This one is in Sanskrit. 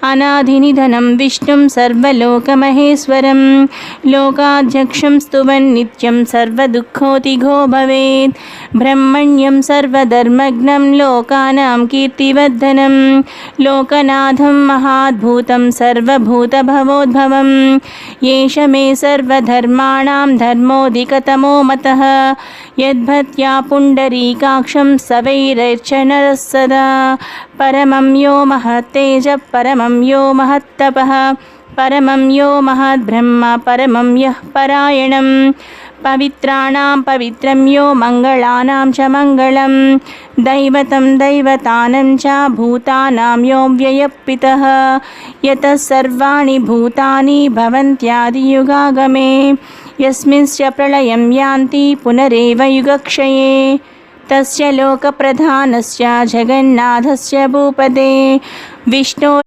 अनादिनिधनं विष्णुं सर्वलोकमहेश्वरं लोकाध्यक्षं स्तुवन् नित्यं सर्वदुःखोतिघो भवेत् ब्रह्मण्यं सर्वधर्मज्ञं लोकानां कीर्तिवर्धनं लोकनाथं महाद्भुतं सर्वभूतभवोद्भवं येष मे सर्वधर्माणां धर्मोऽधिकतमो मतः यद्भक्त्या पुण्डरीकाक्षं सवैरर्चनः सदा परमं यो महत्तेजः परमं यो महत्तपः परमं यो महद्ब्रह्म परमं यः परायणं पवित्राणां पवित्रं यो मङ्गलानां च मङ्गलं दैवतं दैवतानं च भूतानां यो व्ययपितः यतः सर्वाणि भूतानि भवन्त्यादियुगागमे यस्मिंश्च प्रलयं यान्ति पुनरेव युगक्षये तस्य लोकप्रधानस्य जगन्नाथस्य भूपते विष्णो